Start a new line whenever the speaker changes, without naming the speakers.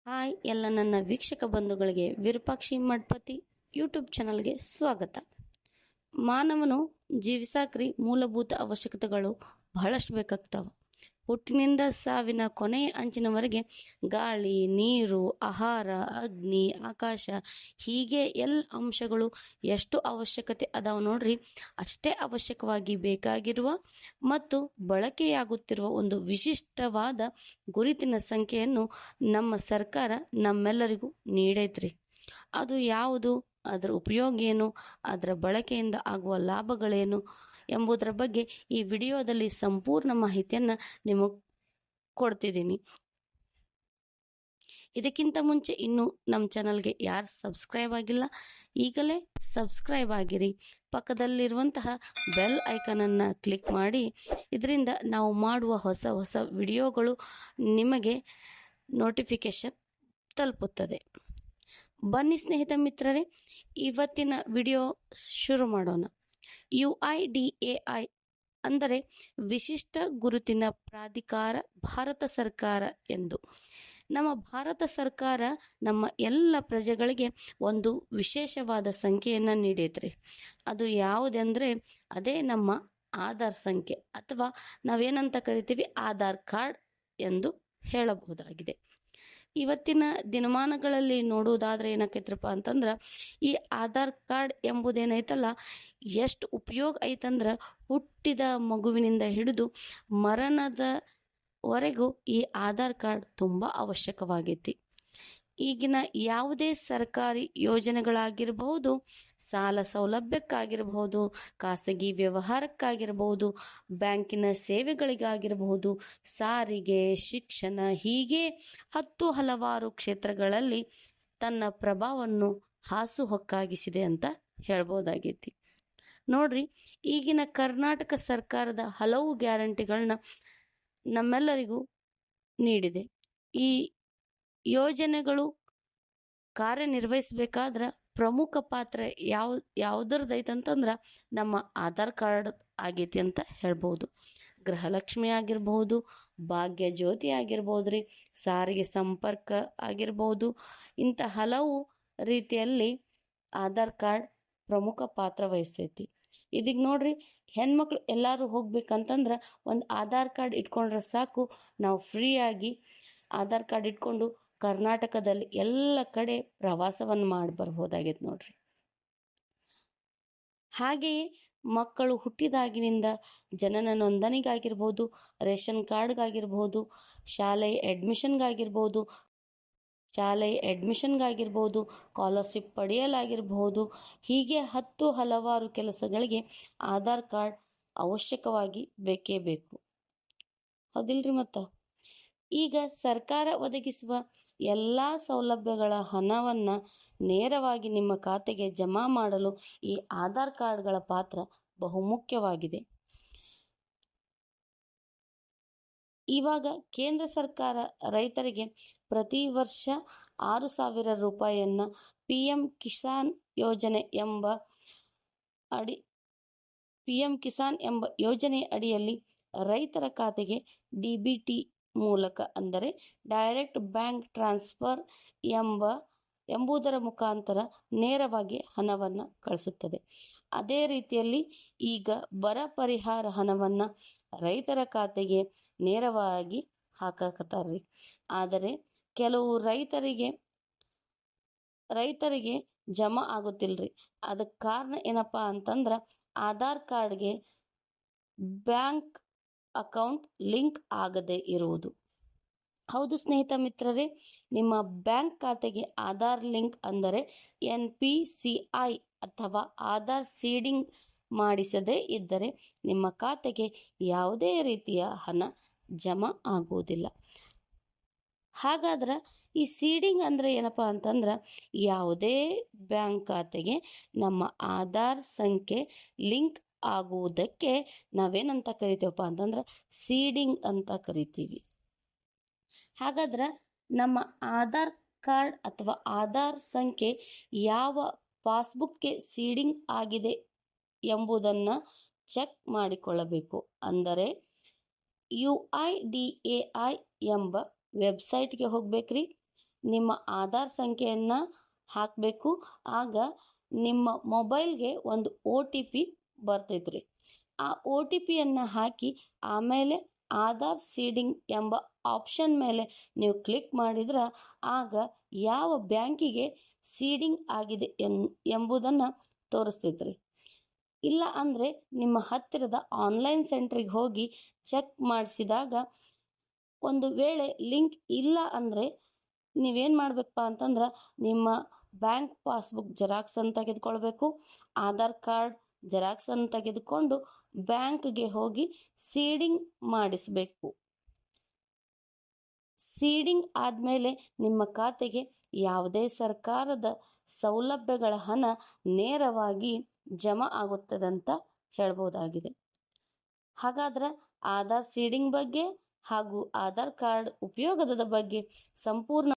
Hi ಎಲ್ಲ ನನ್ನ ವೀಕ್ಷಕ ಬಂಧುಗಳಿಗೆ ವಿರೂಪಾಕ್ಷಿ ಮಠಪತಿ ಯೂಟ್ಯೂಬ್ ಚಾನಲ್ಗೆ ಸ್ವಾಗತ. ಮಾನವನು ಜೀವಿಸಾಕ್ರಿ ಮೂಲಭೂತ ಅವಶ್ಯಕತೆಗಳು ಬಹಳಷ್ಟು ಬೇಕಾಗ್ತಾವ. ಹುಟ್ಟಿನಿಂದ ಸಾವಿನ ಕೊನೆಯ ಅಂಚಿನವರೆಗೆ ಗಾಳಿ, ನೀರು, ಆಹಾರ, ಅಗ್ನಿ, ಆಕಾಶ ಹೀಗೆ ಎಲ್ಲ ಅಂಶಗಳು ಎಷ್ಟು ಅವಶ್ಯಕತೆ ಅದಾವ ನೋಡ್ರಿ. ಅಷ್ಟೇ ಅವಶ್ಯಕವಾಗಿ ಬೇಕಾಗಿರುವ ಮತ್ತು ಬಳಕೆಯಾಗುತ್ತಿರುವ ಒಂದು ವಿಶಿಷ್ಟವಾದ ಗುರುತಿನ ಸಂಖ್ಯೆಯನ್ನು ನಮ್ಮ ಸರ್ಕಾರ ನಮ್ಮೆಲ್ಲರಿಗೂ ನೀಡೈತ್ರಿ. ಅದು ಯಾವುದು, ಅದರ ಉಪಯೋಗ ಏನು, ಅದರ ಬಳಕೆಯಿಂದ ಆಗುವ ಲಾಭಗಳೇನು ಎಂಬುದರ ಬಗ್ಗೆ ಈ ವಿಡಿಯೋದಲ್ಲಿ ಸಂಪೂರ್ಣ ಮಾಹಿತಿಯನ್ನು ನಿಮಗೆ ಕೊಡ್ತಿದ್ದೀನಿ. ಇದಕ್ಕಿಂತ ಮುಂಚೆ ಇನ್ನೂ ನಮ್ಮ ಚಾನಲ್ಗೆ ಯಾರು ಸಬ್ಸ್ಕ್ರೈಬ್ ಆಗಿಲ್ಲ, ಈಗಲೇ ಸಬ್ಸ್ಕ್ರೈಬ್ ಆಗಿರಿ. ಪಕ್ಕದಲ್ಲಿರುವಂತಹ ಬೆಲ್ ಐಕನನ್ನು ಕ್ಲಿಕ್ ಮಾಡಿ. ಇದರಿಂದ ನಾವು ಮಾಡುವ ಹೊಸ ಹೊಸ ವಿಡಿಯೋಗಳು ನಿಮಗೆ ನೋಟಿಫಿಕೇಶನ್ ತಲುಪುತ್ತದೆ. ಬನ್ನಿ ಸ್ನೇಹಿತ ಮಿತ್ರರೇ, ಇವತ್ತಿನ ವಿಡಿಯೋ ಶುರು ಮಾಡೋಣ. UIDAI ಅಂದರೆ ವಿಶಿಷ್ಟ ಗುರುತಿನ ಪ್ರಾಧಿಕಾರ ಭಾರತ ಸರ್ಕಾರ ಎಂದು. ನಮ್ಮ ಭಾರತ ಸರ್ಕಾರ ನಮ್ಮ ಎಲ್ಲ ಪ್ರಜೆಗಳಿಗೆ ಒಂದು ವಿಶೇಷವಾದ ಸಂಖ್ಯೆಯನ್ನು ನೀಡೈತ್ರಿ. ಅದು ಯಾವುದೆಂದರೆ ಅದೇ ನಮ್ಮ ಆಧಾರ್ ಸಂಖ್ಯೆ, ಅಥವಾ ನಾವೇನಂತ ಕರಿತೀವಿ ಆಧಾರ್ ಕಾರ್ಡ್ ಎಂದು ಹೇಳಬಹುದಾಗಿದೆ. ಇವತ್ತಿನ ದಿನಮಾನಗಳಲ್ಲಿ ನೋಡುವುದಾದ್ರೆ ಏನಾಕೈತ್ರಪ್ಪ ಅಂತಂದ್ರೆ, ಈ ಆಧಾರ್ ಕಾರ್ಡ್ ಎಂಬುದೇನೈತಲ್ಲ ಎಷ್ಟು ಉಪಯೋಗ ಐತಂದ್ರೆ, ಹುಟ್ಟಿದ ಮಗುವಿನಿಂದ ಹಿಡಿದು ಮರಣದವರೆಗೂ ಈ ಆಧಾರ್ ಕಾರ್ಡ್ ತುಂಬ ಅವಶ್ಯಕವಾಗೈತಿ. ಈಗಿನ ಯಾವುದೇ ಸರ್ಕಾರಿ ಯೋಜನೆಗಳಾಗಿರಬಹುದು, ಸಾಲ ಸೌಲಭ್ಯಕ್ಕಾಗಿರಬಹುದು, ಖಾಸಗಿ ವ್ಯವಹಾರಕ್ಕಾಗಿರಬಹುದು, ಬ್ಯಾಂಕಿನ ಸೇವೆಗಳಿಗಾಗಿರಬಹುದು, ಸಾರಿಗೆ, ಶಿಕ್ಷಣ ಹೀಗೆ ಹಲವಾರು ಕ್ಷೇತ್ರಗಳಲ್ಲಿ ತನ್ನ ಪ್ರಭಾವವನ್ನು ಹಾಸುಹೊಕ್ಕಾಗಿಸಿದೆ ಅಂತ ಹೇಳ್ಬೋದಾಗೈತಿ. ನೋಡ್ರಿ, ಈಗಿನ ಕರ್ನಾಟಕ ಸರ್ಕಾರದ ಹಲವು ಗ್ಯಾರಂಟಿಗಳನ್ನ ನಮ್ಮೆಲ್ಲರಿಗೂ ನೀಡಿದೆ. ಈ ಯೋಜನೆಗಳು ಕಾರ್ಯನಿರ್ವಹಿಸಬೇಕಾದ್ರೆ ಪ್ರಮುಖ ಪಾತ್ರ ಯಾವುದರದೈತಂತಂದ್ರೆ ನಮ್ಮ ಆಧಾರ್ ಕಾರ್ಡ್ ಆಗೈತಿ ಅಂತ ಹೇಳ್ಬೋದು. ಗೃಹಲಕ್ಷ್ಮಿ ಆಗಿರ್ಬೋದು, ಭಾಗ್ಯ ಜ್ಯೋತಿ ಆಗಿರ್ಬೋದು ರೀ, ಸಾರಿಗೆ ಸಂಪರ್ಕ ಆಗಿರ್ಬೋದು, ಇಂಥ ಹಲವು ರೀತಿಯಲ್ಲಿ ಆಧಾರ್ ಕಾರ್ಡ್ ಪ್ರಮುಖ ಪಾತ್ರ ವಹಿಸ್ತೈತಿ. ಇದೀಗ ನೋಡ್ರಿ, ಹೆಣ್ಮಕ್ಳು ಎಲ್ಲರೂ ಹೋಗ್ಬೇಕಂತಂದ್ರೆ ಒಂದು ಆಧಾರ್ ಕಾರ್ಡ್ ಇಟ್ಕೊಂಡ್ರೆ ಸಾಕು, ನಾವು ಫ್ರೀಯಾಗಿ ಆಧಾರ್ ಕಾರ್ಡ್ ಇಟ್ಕೊಂಡು ಕರ್ನಾಟಕದಲ್ಲಿ ಎಲ್ಲ ಕಡೆ ಪ್ರವಾಸವನ್ನು ಮಾಡಿ ಬರ್ಬೋದಾಗೈತೆ ನೋಡ್ರಿ. ಹಾಗೆಯೇ ಮಕ್ಕಳು ಹುಟ್ಟಿದಾಗಿನಿಂದ ಜನನ ನೋಂದಣಿಗಾಗಿರ್ಬೋದು, ರೇಷನ್ ಕಾರ್ಡ್ಗಾಗಿರ್ಬೋದು, ಶಾಲೆಯ ಅಡ್ಮಿಷನ್ಗಾಗಿರ್ಬೋದು, ಸ್ಕಾಲರ್ಶಿಪ್ ಪಡೆಯಲಾಗಿರ್ಬೋದು, ಹೀಗೆ ಹಲವಾರು ಕೆಲಸಗಳಿಗೆ ಆಧಾರ್ ಕಾರ್ಡ್ ಅವಶ್ಯಕವಾಗಿ ಬೇಕೇ ಬೇಕು. ಹೌದಿಲ್ರಿ? ಈಗ ಸರ್ಕಾರ ಒದಗಿಸುವ ಎಲ್ಲ ಸೌಲಭ್ಯಗಳ ಹಣವನ್ನು ನೇರವಾಗಿ ನಿಮ್ಮ ಖಾತೆಗೆ ಜಮಾ ಮಾಡಲು ಈ ಆಧಾರ್ ಕಾರ್ಡ್ಗಳ ಪಾತ್ರ ಬಹುಮುಖ್ಯವಾಗಿದೆ. ಇವಾಗ ಕೇಂದ್ರ ಸರ್ಕಾರ ರೈತರಿಗೆ ಪ್ರತಿ ವರ್ಷ 6,000 ರೂಪಾಯಿಯನ್ನು PM ಕಿಸಾನ್ ಎಂಬ ಯೋಜನೆಯ ಅಡಿಯಲ್ಲಿ ರೈತರ ಖಾತೆಗೆ DBT ಮೂಲಕ, ಅಂದರೆ ಡೈರೆಕ್ಟ್ ಬ್ಯಾಂಕ್ ಟ್ರಾನ್ಸ್ಫರ್ ಎಂಬುದರ ಮುಖಾಂತರ ನೇರವಾಗಿ ಹಣವನ್ನು ಕಳಿಸುತ್ತದೆ. ಅದೇ ರೀತಿಯಲ್ಲಿ ಈಗ ಬರ ಪರಿಹಾರ ಹಣವನ್ನು ರೈತರ ಖಾತೆಗೆ ನೇರವಾಗಿ ಹಾಕಕತ್ತಾರ್ರಿ. ಆದರೆ ಕೆಲವು ರೈತರಿಗೆ ಜಮಾ ಆಗುತ್ತಿಲ್ರಿ. ಅದಕ್ಕೆ ಕಾರಣ ಏನಪ್ಪ ಅಂತಂದ್ರೆ, ಆಧಾರ್ ಕಾರ್ಡ್ಗೆ ಬ್ಯಾಂಕ್ ಅಕೌಂಟ್ ಲಿಂಕ್ ಆಗದೇ ಇರುವುದು. ಹೌದು ಸ್ನೇಹಿತ ಮಿತ್ರರೇ, ನಿಮ್ಮ ಬ್ಯಾಂಕ್ ಖಾತೆಗೆ ಆಧಾರ್ ಲಿಂಕ್ ಅಂದರೆ NPCI ಅಥವಾ ಆಧಾರ್ ಸೀಡಿಂಗ್ ಮಾಡಿಸದೇ ಇದ್ದರೆ ನಿಮ್ಮ ಖಾತೆಗೆ ಯಾವುದೇ ರೀತಿಯ ಹಣ ಜಮಾ ಆಗುವುದಿಲ್ಲ. ಹಾಗಾದ್ರೆ ಈ ಸೀಡಿಂಗ್ ಅಂದರೆ ಏನಪ್ಪ ಅಂತಂದ್ರೆ, ಯಾವುದೇ ಬ್ಯಾಂಕ್ ಖಾತೆಗೆ ನಮ್ಮ ಆಧಾರ್ ಸಂಖ್ಯೆ ಲಿಂಕ್ ಆಗುವುದಕ್ಕೆ ನಾವೇನಂತ ಕರಿತೀವಪ್ಪ ಅಂತಂದ್ರೆ ಸೀಡಿಂಗ್ ಅಂತ ಕರಿತೀವಿ. ಹಾಗಾದ್ರೆ ನಮ್ಮ ಆಧಾರ್ ಕಾರ್ಡ್ ಅಥವಾ ಆಧಾರ್ ಸಂಖ್ಯೆ ಯಾವ ಪಾಸ್ಬುಕ್ಗೆ ಸೀಡಿಂಗ್ ಆಗಿದೆ ಎಂಬುದನ್ನು ಚೆಕ್ ಮಾಡಿಕೊಳ್ಳಬೇಕು. ಅಂದರೆ UIDAI ಎಂಬ ವೆಬ್ಸೈಟ್ಗೆ ಹೋಗ್ಬೇಕ್ರಿ. ನಿಮ್ಮ ಆಧಾರ್ ಸಂಖ್ಯೆಯನ್ನು ಹಾಕಬೇಕು. ಆಗ ನಿಮ್ಮ ಮೊಬೈಲ್ಗೆ ಒಂದು OTP ಬರ್ತೈತ್ರಿ. ಆ OTPಯನ್ನು ಹಾಕಿ ಆಮೇಲೆ ಆಧಾರ್ ಸೀಡಿಂಗ್ ಎಂಬ ಆಪ್ಷನ್ ಮೇಲೆ ನೀವು ಕ್ಲಿಕ್ ಮಾಡಿದ್ರೆ ಆಗ ಯಾವ ಬ್ಯಾಂಕಿಗೆ ಸೀಡಿಂಗ್ ಆಗಿದೆ ಎಂಬುದನ್ನು ತೋರಿಸ್ತೈತ್ರಿ. ಇಲ್ಲ ಅಂದರೆ ನಿಮ್ಮ ಹತ್ತಿರದ ಆನ್ಲೈನ್ ಸೆಂಟ್ರಿಗೆ ಹೋಗಿ ಚೆಕ್ ಮಾಡಿಸಿದಾಗ ಒಂದು ವೇಳೆ ಲಿಂಕ್ ಇಲ್ಲ ಅಂದರೆ ನೀವೇನು ಮಾಡಬೇಕಪ್ಪ ಅಂತಂದ್ರೆ ನಿಮ್ಮ ಬ್ಯಾಂಕ್ ಪಾಸ್ಬುಕ್ ಜೆರಾಕ್ಸನ್ನು ತೆಗೆದುಕೊಳ್ಬೇಕು. ಆಧಾರ್ ಕಾರ್ಡ್ ಜೆರಾಕ್ಸನ್ನು ತೆಗೆದುಕೊಂಡು ಬ್ಯಾಂಕ್ಗೆ ಹೋಗಿ ಸೀಡಿಂಗ್ ಮಾಡಿಸಬೇಕು. ಸೀಡಿಂಗ್ ಆದಮೇಲೆ ನಿಮ್ಮ ಖಾತೆಗೆ ಯಾವುದೇ ಸರ್ಕಾರದ ಸೌಲಭ್ಯಗಳ ಹಣ ನೇರವಾಗಿ ಜಮಾ ಆಗುತ್ತದಂತ ಹೇಳ್ಬೋದಾಗಿದೆ. ಹಾಗಾದ್ರೆ ಆಧಾರ್ ಸೀಡಿಂಗ್ ಬಗ್ಗೆ ಹಾಗೂ ಆಧಾರ್ ಕಾರ್ಡ್ ಉಪಯೋಗದ ಬಗ್ಗೆ ಸಂಪೂರ್ಣ